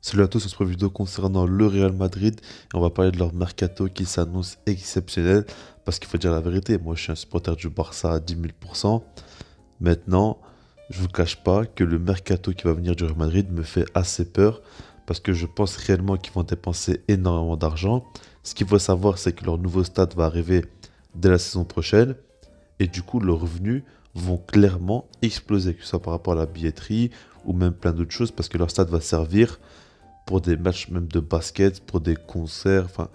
Salut à tous, on se retrouve vidéo concernant le Real Madrid et on va parler de leur mercato qui s'annonce exceptionnel parce qu'il faut dire la vérité, moi je suis un supporter du Barça à 10 000%. Maintenant, je vous cache pas que le mercato qui va venir du Real Madrid me fait assez peur parce que je pense réellement qu'ils vont dépenser énormément d'argent. Ce qu'il faut savoir, c'est que leur nouveau stade va arriver dès la saison prochaine et du coup leurs revenus vont clairement exploser, que ce soit par rapport à la billetterie ou même plein d'autres choses parce que leur stade va servir pour des matchs même de basket, pour des concerts, enfin,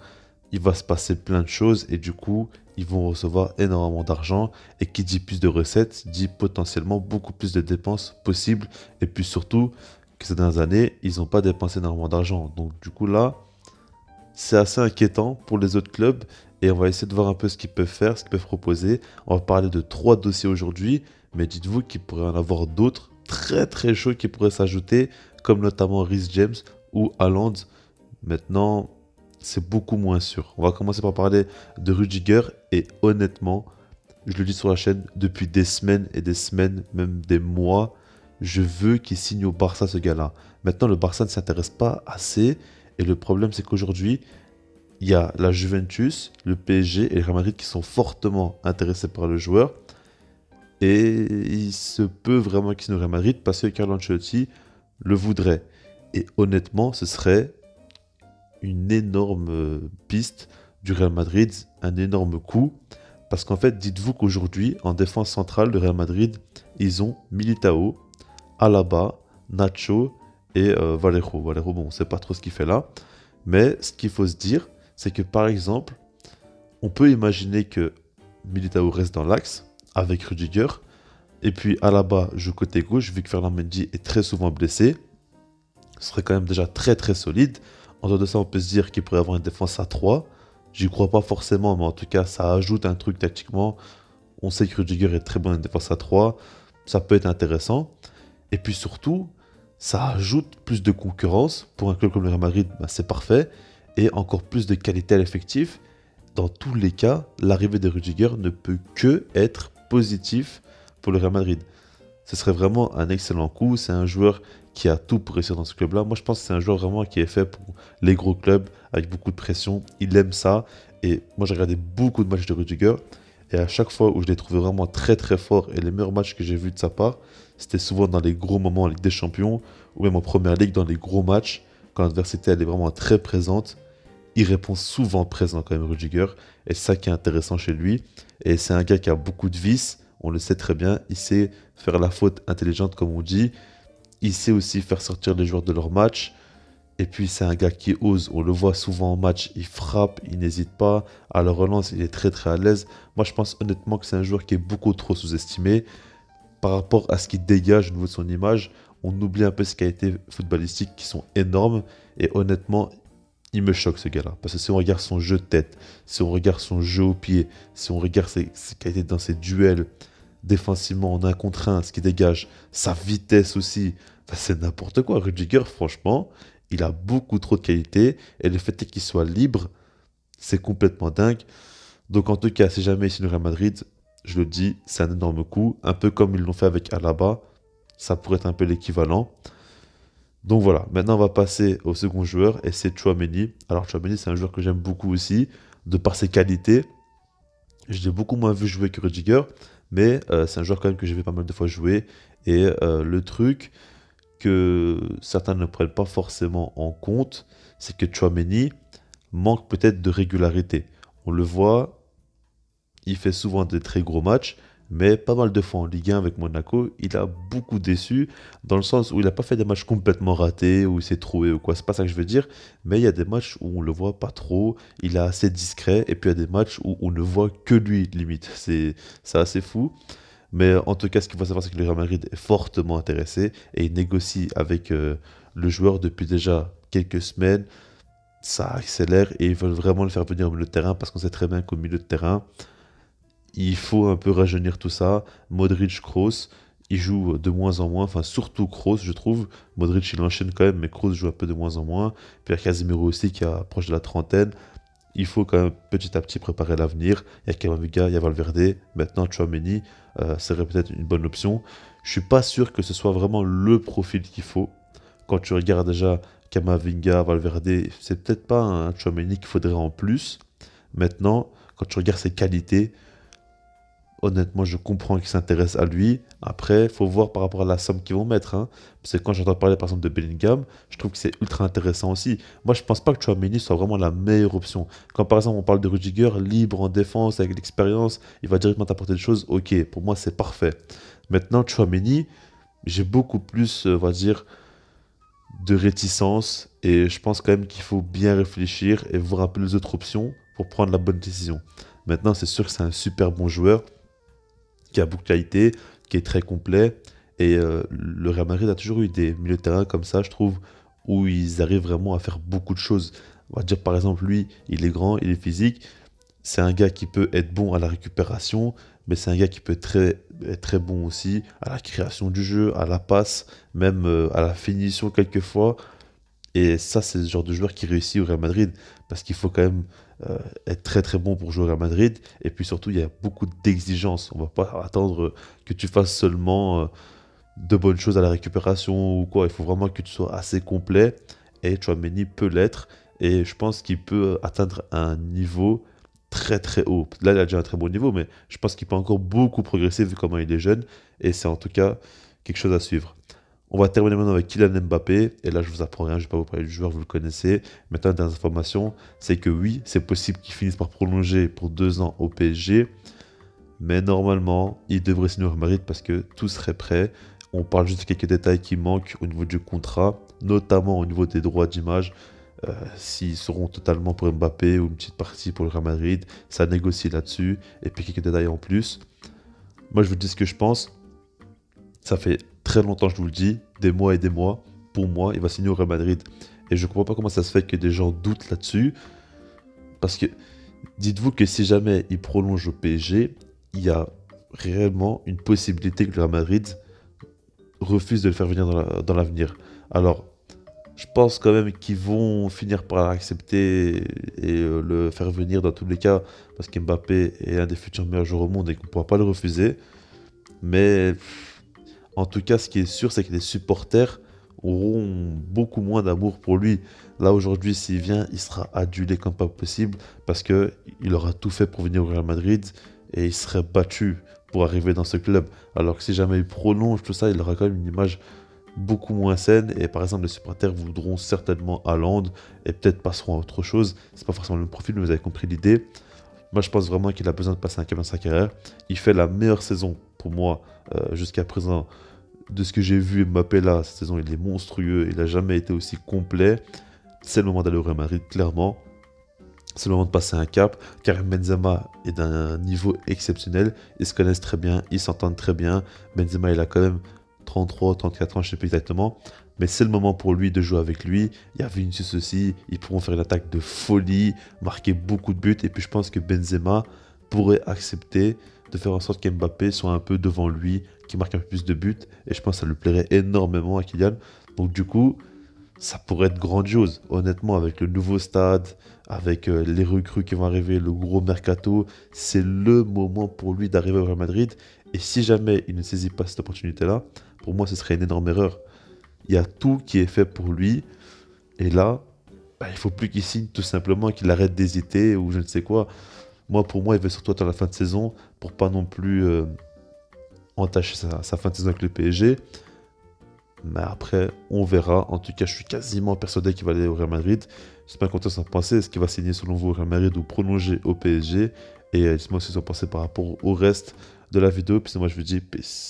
il va se passer plein de choses et du coup, ils vont recevoir énormément d'argent et qui dit plus de recettes dit potentiellement beaucoup plus de dépenses possibles et puis surtout que ces dernières années, ils n'ont pas dépensé énormément d'argent. Donc du coup là, c'est assez inquiétant pour les autres clubs et on va essayer de voir un peu ce qu'ils peuvent faire, ce qu'ils peuvent proposer. On va parler de trois dossiers aujourd'hui, mais dites-vous qu'il pourrait y en avoir d'autres très très chauds qui pourraient s'ajouter, comme notamment Rhys James ou Haaland. Maintenant, c'est beaucoup moins sûr. On va commencer par parler de Rudiger et honnêtement, je le dis sur la chaîne depuis des semaines et des semaines, même des mois, je veux qu'il signe au Barça ce gars-là. Maintenant, le Barça ne s'intéresse pas assez et le problème c'est qu'aujourd'hui, il y a la Juventus, le PSG et le Real Madrid qui sont fortement intéressés par le joueur et il se peut vraiment qu'il signe au Real Madrid parce que Carlo Ancelotti le voudrait. Et honnêtement, ce serait une énorme piste du Real Madrid, un énorme coup. Parce qu'en fait, dites-vous qu'aujourd'hui, en défense centrale, le Real Madrid, ils ont Militao, Alaba, Nacho et Valero. Valero, bon, on ne sait pas trop ce qu'il fait là. Mais ce qu'il faut se dire, c'est que par exemple, on peut imaginer que Militao reste dans l'axe avec Rudiger. Et puis Alaba joue côté gauche, vu que Fernand Mendy est très souvent blessé. Ce serait quand même déjà très très solide. En dehors de ça, on peut se dire qu'il pourrait avoir une défense à 3. J'y crois pas forcément, mais en tout cas, ça ajoute un truc tactiquement. On sait que Rudiger est très bon en défense à 3. Ça peut être intéressant. Et puis surtout, ça ajoute plus de concurrence. Pour un club comme le Real Madrid, bah, c'est parfait. Et encore plus de qualité à l'effectif. Dans tous les cas, l'arrivée de Rudiger ne peut que être positif pour le Real Madrid. Ce serait vraiment un excellent coup. C'est un joueur qui a tout pour réussir dans ce club-là. Moi, je pense que c'est un joueur vraiment qui est fait pour les gros clubs avec beaucoup de pression. Il aime ça. Et moi, j'ai regardé beaucoup de matchs de Rudiger. Et à chaque fois où je l'ai trouvé vraiment très très fort et les meilleurs matchs que j'ai vus de sa part, c'était souvent dans les gros moments en Ligue des Champions ou même en Première Ligue dans les gros matchs. Quand l'adversité elle est vraiment très présente, il répond souvent présent quand même Rudiger. Et c'est ça qui est intéressant chez lui. Et c'est un gars qui a beaucoup de vices. On le sait très bien. Il sait faire la faute intelligente comme on dit. Il sait aussi faire sortir les joueurs de leur match. Et puis c'est un gars qui ose. On le voit souvent en match. Il frappe, il n'hésite pas. À la relance, il est très très à l'aise. Moi je pense honnêtement que c'est un joueur qui est beaucoup trop sous-estimé. Par rapport à ce qu'il dégage au niveau de son image, on oublie un peu ses qualités footballistiques qui sont énormes. Et honnêtement, il me choque ce gars-là. Parce que si on regarde son jeu de tête, si on regarde son jeu au pied, si on regarde ses qualités dans ses duels, défensivement en un contre un, ce qu'il dégage, sa vitesse aussi, enfin, c'est n'importe quoi. Rudiger, franchement, il a beaucoup trop de qualité et le fait qu'il soit libre, c'est complètement dingue. Donc en tout cas, si jamais il signe le Real Madrid, je le dis, c'est un énorme coup, un peu comme ils l'ont fait avec Alaba, ça pourrait être un peu l'équivalent. Donc voilà, maintenant on va passer au second joueur et c'est Chouameni. Alors Chouameni c'est un joueur que j'aime beaucoup aussi, de par ses qualités. Je l'ai beaucoup moins vu jouer que Rudiger, mais c'est un joueur quand même que j'ai vu pas mal de fois jouer. Et le truc que certains ne prennent pas forcément en compte, c'est que Chouameni manque peut-être de régularité. On le voit, il fait souvent des très gros matchs, mais pas mal de fois en Ligue 1 avec Monaco, il a beaucoup déçu, dans le sens où il n'a pas fait des matchs complètement ratés, où il s'est trouvé ou quoi, c'est pas ça que je veux dire, mais il y a des matchs où on le voit pas trop, il est assez discret, et puis il y a des matchs où on ne voit que lui, limite. C'est assez fou. Mais en tout cas, ce qu'il faut savoir, c'est que le Real Madrid est fortement intéressé, et il négocie avec le joueur depuis déjà quelques semaines, ça accélère, et ils veulent vraiment le faire venir au milieu de terrain, parce qu'on sait très bien qu'au milieu de terrain, il faut un peu rajeunir tout ça. Modric, Kroos, ils jouent de moins en moins, enfin surtout Kroos, je trouve. Modric, il enchaîne quand même, mais Kroos joue un peu de moins en moins. Puis il y a Casemiro aussi qui approche de la trentaine. Il faut quand même petit à petit préparer l'avenir. Il y a Camavinga, il y a Valverde. Maintenant, Chouameni serait peut-être une bonne option. Je suis pas sûr que ce soit vraiment le profil qu'il faut. Quand tu regardes déjà Camavinga, Valverde, c'est peut-être pas un Tchouaméni qu'il faudrait en plus. Maintenant, quand tu regardes ses qualités, honnêtement, je comprends qu'ils s'intéressent à lui. Après, il faut voir par rapport à la somme qu'ils vont mettre, hein. Parce que quand j'entends parler par exemple de Bellingham, je trouve que c'est ultra intéressant aussi. Moi, je pense pas que Tchouaméni soit vraiment la meilleure option. Quand par exemple on parle de Rudiger, libre en défense, avec l'expérience, il va directement t'apporter des choses. Ok, pour moi c'est parfait. Maintenant, Tchouaméni, j'ai beaucoup plus, on va dire, de réticence. Et je pense quand même qu'il faut bien réfléchir et voir un peu les autres options pour prendre la bonne décision. Maintenant, c'est sûr que c'est un super bon joueur qui a beaucoup de qualité, qui est très complet. Et le Real Madrid a toujours eu des milieux de terrain comme ça, je trouve, où ils arrivent vraiment à faire beaucoup de choses. On va dire par exemple, lui, il est grand, il est physique. C'est un gars qui peut être bon à la récupération, mais c'est un gars qui peut être très bon aussi à la création du jeu, à la passe, même à la finition quelquefois. Et ça, c'est le genre de joueur qui réussit au Real Madrid, parce qu'il faut quand même être très très bon pour jouer au Real Madrid. Et puis surtout, il y a beaucoup d'exigences. On va pas attendre que tu fasses seulement de bonnes choses à la récupération ou quoi. Il faut vraiment que tu sois assez complet. Et Tchouaméni peut l'être. Et je pense qu'il peut atteindre un niveau très très haut. Là, il a déjà un très bon niveau, mais je pense qu'il peut encore beaucoup progresser vu comment il est jeune. Et c'est en tout cas quelque chose à suivre. On va terminer maintenant avec Kylian Mbappé. Et là, je vous apprends rien, je ne vais pas vous parler du joueur, vous le connaissez. Maintenant, des informations, c'est que oui, c'est possible qu'il finisse par prolonger pour 2 ans au PSG. Mais normalement, il devrait signer au Real Madrid parce que tout serait prêt. On parle juste de quelques détails qui manquent au niveau du contrat, notamment au niveau des droits d'image. S'ils seront totalement pour Mbappé ou une petite partie pour le Real Madrid, ça négocie là-dessus. Et puis quelques détails en plus. Moi, je vous dis ce que je pense. Ça fait très longtemps, je vous le dis, des mois et des mois. Pour moi, il va signer au Real Madrid. Et je ne comprends pas comment ça se fait que des gens doutent là-dessus. Parce que dites-vous que si jamais il prolonge au PSG, il y a réellement une possibilité que le Real Madrid refuse de le faire venir dans l'avenir. Alors, je pense quand même qu'ils vont finir par l'accepter et le faire venir dans tous les cas, parce qu'Mbappé est un des futurs meilleurs joueurs au monde et qu'on ne pourra pas le refuser. Mais en tout cas, ce qui est sûr, c'est que les supporters auront beaucoup moins d'amour pour lui. Là, aujourd'hui, s'il vient, il sera adulé comme pas possible parce qu'il aura tout fait pour venir au Real Madrid et il serait battu pour arriver dans ce club. Alors que si jamais il prolonge tout ça, il aura quand même une image beaucoup moins saine. Et par exemple, les supporters voudront certainement Haaland et peut-être passeront à autre chose. C'est pas forcément le même profil, mais vous avez compris l'idée. Moi, je pense vraiment qu'il a besoin de passer un cap dans sa carrière. Il fait la meilleure saison pour moi jusqu'à présent. De ce que j'ai vu Mbappé là, cette saison, il est monstrueux. Il n'a jamais été aussi complet. C'est le moment d'aller au Real Madrid, clairement. C'est le moment de passer un cap. Karim Benzema est d'un niveau exceptionnel. Ils se connaissent très bien, ils s'entendent très bien. Benzema, il a quand même 33, 34 ans, je ne sais plus exactement. Mais c'est le moment pour lui de jouer avec lui. Il y a Vinicius aussi. Ils pourront faire une attaque de folie, marquer beaucoup de buts. Et puis je pense que Benzema pourrait accepter de faire en sorte qu'Mbappé soit un peu devant lui, qu'il marque un peu plus de buts. Et je pense que ça lui plairait énormément à Kylian. Donc du coup, ça pourrait être grandiose. Honnêtement, avec le nouveau stade, avec les recrues qui vont arriver, le gros mercato, c'est le moment pour lui d'arriver au Real Madrid. Et si jamais il ne saisit pas cette opportunité-là, pour moi, ce serait une énorme erreur. Il y a tout qui est fait pour lui. Et là, bah, il ne faut plus qu'il signe tout simplement, qu'il arrête d'hésiter ou je ne sais quoi. Moi, pour moi, il veut surtout attendre la fin de saison pour pas non plus entacher sa fin de saison avec le PSG. Mais après, on verra. En tout cas, je suis quasiment persuadé qu'il va aller au Real Madrid. Je sais pas quand ça penser. Est-ce qu'il va signer selon vous au Real Madrid ou prolonger au PSG? Et dites-moi ce que vous en pensez par rapport au reste de la vidéo. Puis moi, je vous dis peace.